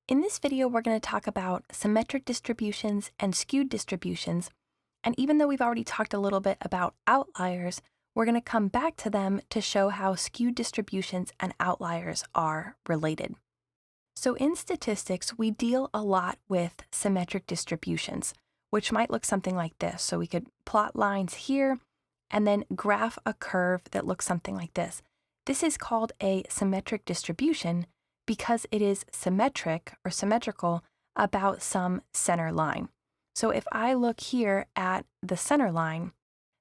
In this video, we're going to talk about symmetric distributions and skewed distributions. And even though we've already talked a little bit about outliers, we're going to come back to them to show how skewed distributions and outliers are related. So in statistics, we deal a lot with symmetric distributions, which might look something like this. So we could plot lines here and then graph a curve that looks something like this. This is called a symmetric distribution because it is symmetric or symmetrical about some center line. So if I look here at the center line,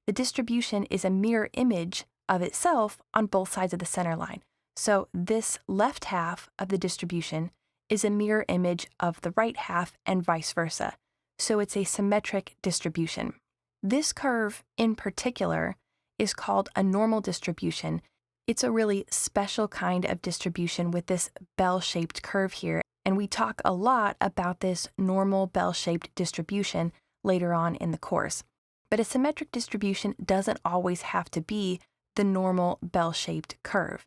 the distribution is a mirror image of itself on both sides of the center line. So this left half of the distribution is a mirror image of the right half and vice versa. So it's a symmetric distribution. This curve in particular is called a normal distribution. It's a really special kind of distribution with this bell-shaped curve here, and we talk a lot about this normal bell-shaped distribution later on in the course. But a symmetric distribution doesn't always have to be the normal bell-shaped curve.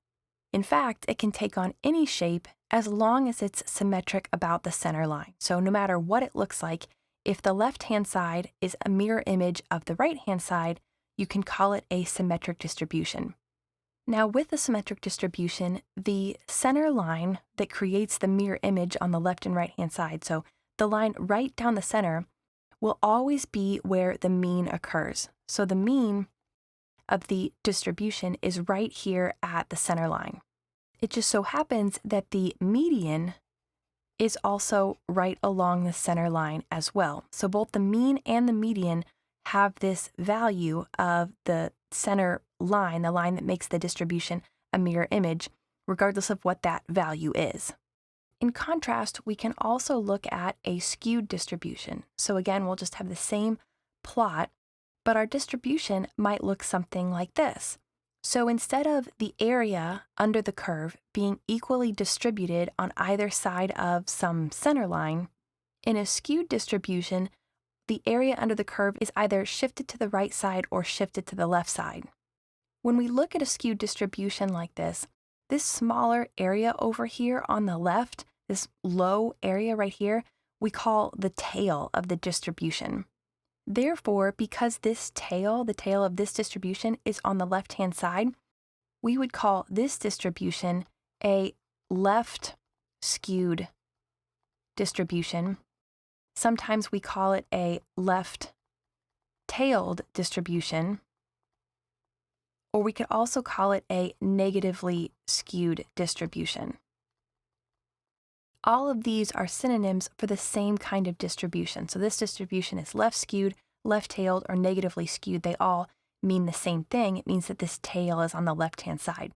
In fact, it can take on any shape as long as it's symmetric about the center line. So no matter what it looks like, if the left-hand side is a mirror image of the right-hand side, you can call it a symmetric distribution. Now, with the symmetric distribution, the center line that creates the mirror image on the left and right-hand side, so the line right down the center, will always be where the mean occurs. So the mean of the distribution is right here at the center line. It just so happens that the median is also right along the center line as well. So both the mean and the median have this value of the center line, the line that makes the distribution a mirror image, regardless of what that value is. In contrast, we can also look at a skewed distribution. So again, we'll just have the same plot, but our distribution might look something like this. So instead of the area under the curve being equally distributed on either side of some center line, in a skewed distribution, the area under the curve is either shifted to the right side or shifted to the left side. When we look at a skewed distribution like this smaller area over here on the left, this low area right here, we call the tail of the distribution. Therefore, because this tail, the tail of this distribution is on the left-hand side, we would call this distribution a left skewed distribution. Sometimes we call it a left-tailed distribution, or we could also call it a negatively skewed distribution. All of these are synonyms for the same kind of distribution. So this distribution is left skewed, left-tailed, or negatively skewed. They all mean the same thing. It means that this tail is on the left-hand side.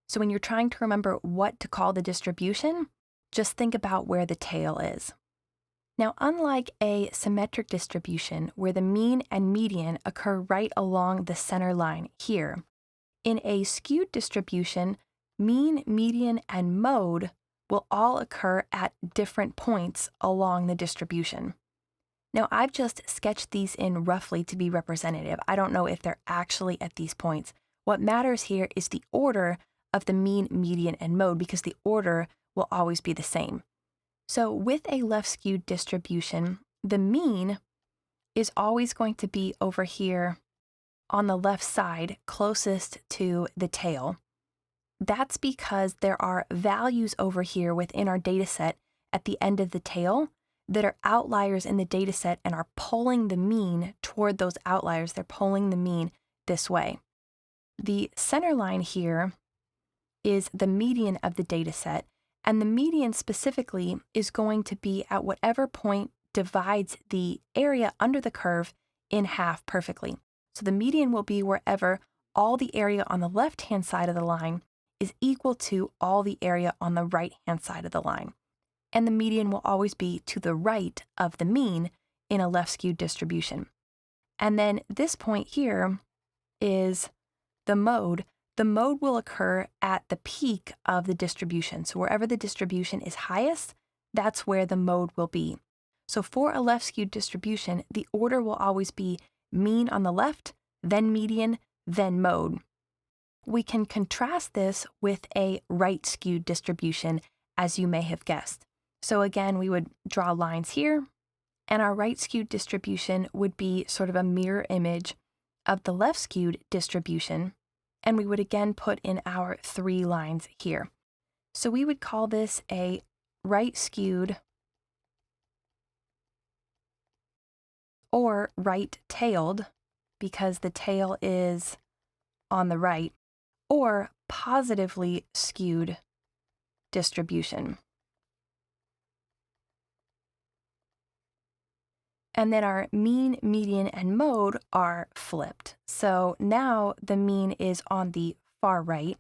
So when you're trying to remember what to call the distribution, just think about where the tail is. Now, unlike a symmetric distribution where the mean and median occur right along the center line here, in a skewed distribution, mean, median, and mode will all occur at different points along the distribution. Now, I've just sketched these in roughly to be representative. I don't know if they're actually at these points. What matters here is the order of the mean, median, and mode because the order will always be the same. So with a left skewed distribution, the mean is always going to be over here on the left side, closest to the tail. That's because there are values over here within our data set at the end of the tail that are outliers in the data set and are pulling the mean toward those outliers. They're pulling the mean this way. The center line here is the median of the data set, and the median specifically is going to be at whatever point divides the area under the curve in half perfectly. So the median will be wherever all the area on the left-hand side of the line is equal to all the area on the right-hand side of the line. And the median will always be to the right of the mean in a left-skewed distribution. And then this point here is the mode. The mode will occur at the peak of the distribution. So wherever the distribution is highest, that's where the mode will be. So for a left-skewed distribution, the order will always be mean on the left, then median, then mode. We can contrast this with a right-skewed distribution, as you may have guessed. So again, we would draw lines here, and our right skewed distribution would be sort of a mirror image of the left skewed distribution, and we would again put in our 3 lines here. So we would call this a right skewed or right tailed, because the tail is on the right, or positively skewed distribution. And then our mean, median, and mode are flipped. So now the mean is on the far right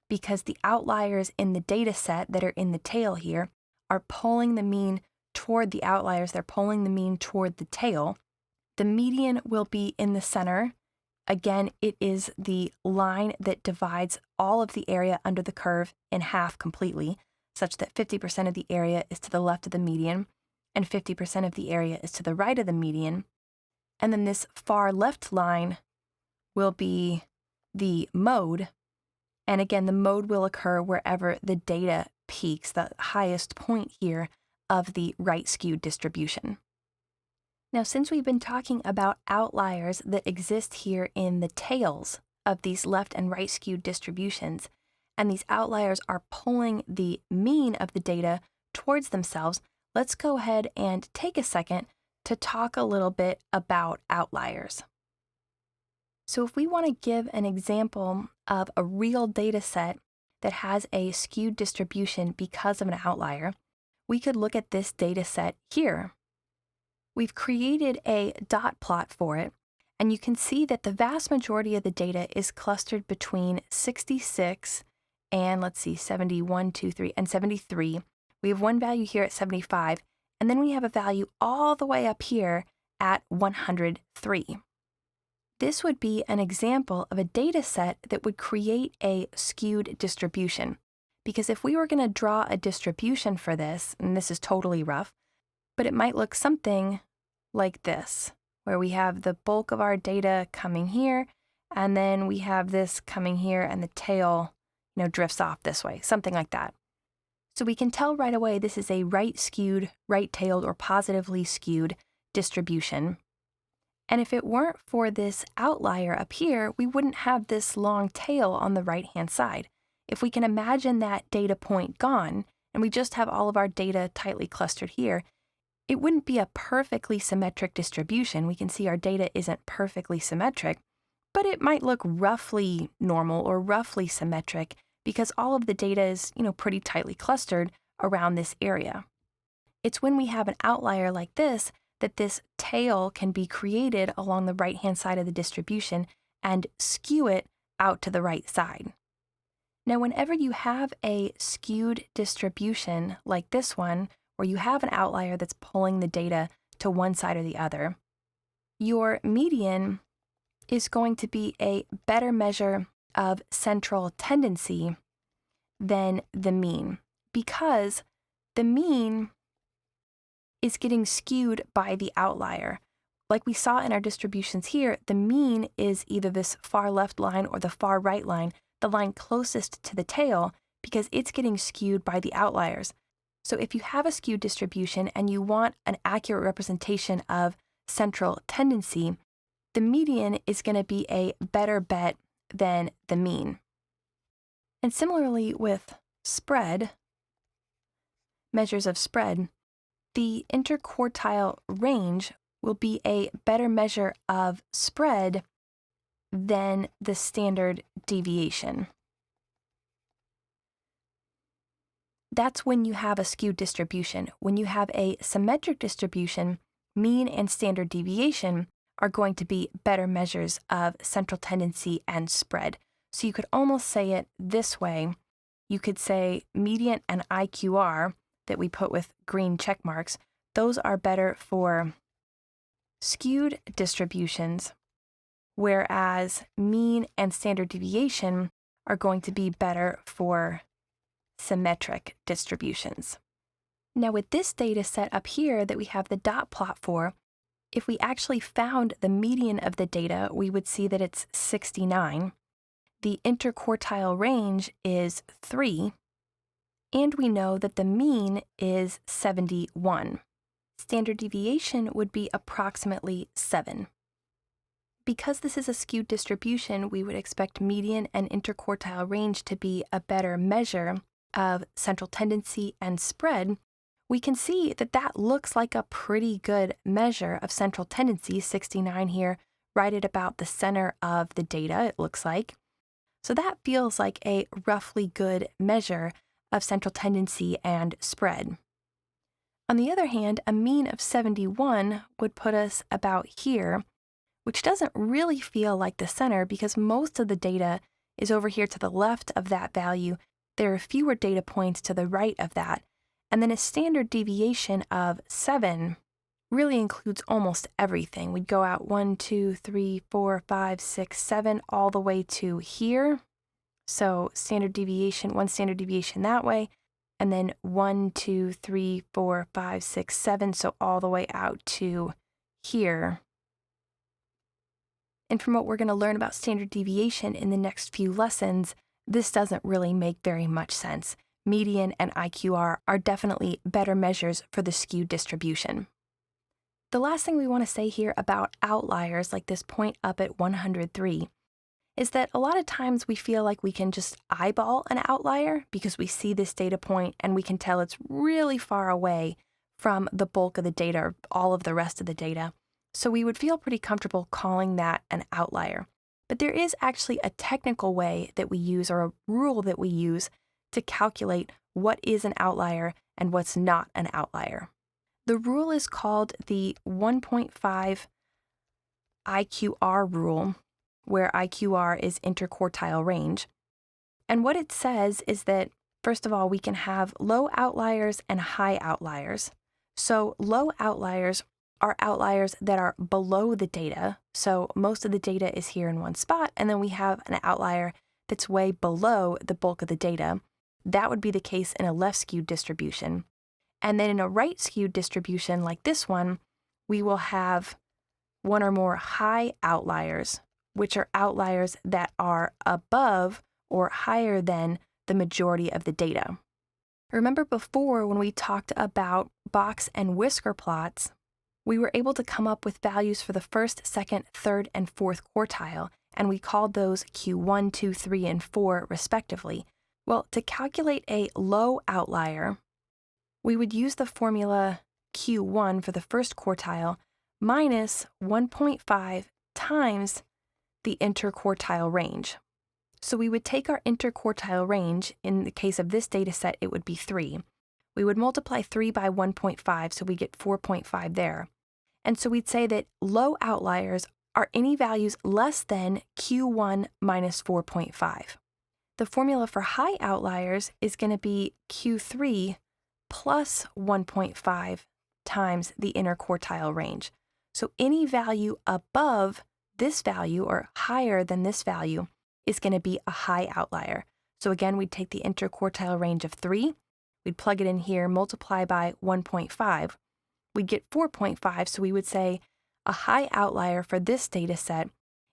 because the outliers in the data set that are in the tail here are pulling the mean toward the outliers. They're pulling the mean toward the tail. The median will be in the center. Again, it is the line that divides all of the area under the curve in half completely, such that 50% of the area is to the left of the median and 50% of the area is to the right of the median. And then this far left line will be the mode. And again, the mode will occur wherever the data peaks, the highest point here of the right skewed distribution. Now, since we've been talking about outliers that exist here in the tails of these left and right skewed distributions, and these outliers are pulling the mean of the data towards themselves, let's go ahead and take a second to talk a little bit about outliers. So if we want to give an example of a real data set that has a skewed distribution because of an outlier, we could look at this data set here. We've created a dot plot for it, and you can see that the vast majority of the data is clustered between 66 and, 71, 2, 3, and 73. We have one value here at 75, and then we have a value all the way up here at 103. This would be an example of a data set that would create a skewed distribution. Because if we were going to draw a distribution for this, and this is totally rough, but it might look something like this, where we have the bulk of our data coming here, and then we have this coming here, and the tail, drifts off this way, something like that. So we can tell right away this is a right skewed, right-tailed, or positively skewed distribution. And if it weren't for this outlier up here, we wouldn't have this long tail on the right-hand side. If we can imagine that data point gone, and we just have all of our data tightly clustered here, it wouldn't be a perfectly symmetric distribution. We can see our data isn't perfectly symmetric, but it might look roughly normal or roughly symmetric because all of the data is, pretty tightly clustered around this area. It's when we have an outlier like this that this tail can be created along the right-hand side of the distribution and skew it out to the right side. Now, whenever you have a skewed distribution like this one, where you have an outlier that's pulling the data to one side or the other, your median is going to be a better measure of central tendency than the mean, because the mean is getting skewed by the outlier. Like we saw in our distributions here, the mean is either this far left line or the far right line, the line closest to the tail, because it's getting skewed by the outliers. So if you have a skewed distribution and you want an accurate representation of central tendency, the median is going to be a better bet than the mean. And similarly with spread, measures of spread, the interquartile range will be a better measure of spread than the standard deviation. That's when you have a skewed distribution. When you have a symmetric distribution, mean and standard deviation are going to be better measures of central tendency and spread. So you could almost say it this way. You could say median and IQR that we put with green check marks, those are better for skewed distributions, whereas mean and standard deviation are going to be better for symmetric distributions. Now with this data set up here that we have the dot plot for, if we actually found the median of the data, we would see that it's 69. The interquartile range is 3, And we know that the mean is 71. Standard deviation would be approximately 7. Because this is a skewed distribution, we would expect median and interquartile range to be a better measure of central tendency and spread. We can see that that looks like a pretty good measure of central tendency, 69 here, right at about the center of the data, it looks like. So that feels like a roughly good measure of central tendency and spread. On the other hand, a mean of 71 would put us about here, which doesn't really feel like the center because most of the data is over here to the left of that value. There are fewer data points to the right of that. And then a standard deviation of 7 really includes almost everything. We'd go out 1, 2, 3, 4, 5, 6, 7, all the way to here. So standard deviation, one standard deviation that way, and then 1, 2, 3, 4, 5, 6, 7, so all the way out to here. And from what we're going to learn about standard deviation in the next few lessons, this doesn't really make very much sense. Median and IQR are definitely better measures for the skewed distribution. The last thing we want to say here about outliers, like this point up at 103, is that a lot of times we feel like we can just eyeball an outlier because we see this data point and we can tell it's really far away from the bulk of the data or all of the rest of the data. So we would feel pretty comfortable calling that an outlier. But there is actually a technical way that we use, or a rule that we use, to calculate what is an outlier and what's not an outlier. The rule is called the 1.5 IQR rule, where IQR is interquartile range. And what it says is that, first of all, we can have low outliers and high outliers. So low outliers are outliers that are below the data. So most of the data is here in one spot, and then we have an outlier that's way below the bulk of the data. That would be the case in a left skewed distribution. And then in a right skewed distribution like this one, we will have one or more high outliers, which are outliers that are above or higher than the majority of the data. Remember before when we talked about box and whisker plots, we were able to come up with values for the first, second, third, and fourth quartile, and we called those Q1, 2, 3, and 4 respectively. Well, to calculate a low outlier, we would use the formula Q1 for the first quartile minus 1.5 times the interquartile range. So we would take our interquartile range, in the case of this data set, it would be 3. We would multiply 3 by 1.5, so we get 4.5 there. And so we'd say that low outliers are any values less than Q1 minus 4.5. The formula for high outliers is going to be Q3 plus 1.5 times the interquartile range. So any value above this value or higher than this value is going to be a high outlier. So again, we'd take the interquartile range of 3, we'd plug it in here, multiply by 1.5. We'd get 4.5, so we would say a high outlier for this data set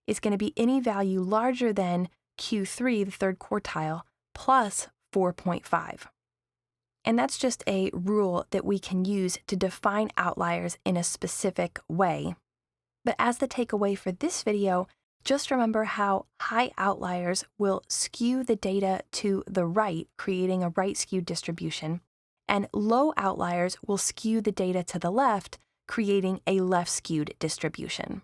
is going to be any value larger than Q3, the third quartile, plus 4.5. And that's just a rule that we can use to define outliers in a specific way. But as the takeaway for this video, just remember how high outliers will skew the data to the right, creating a right skewed distribution, and low outliers will skew the data to the left, creating a left skewed distribution.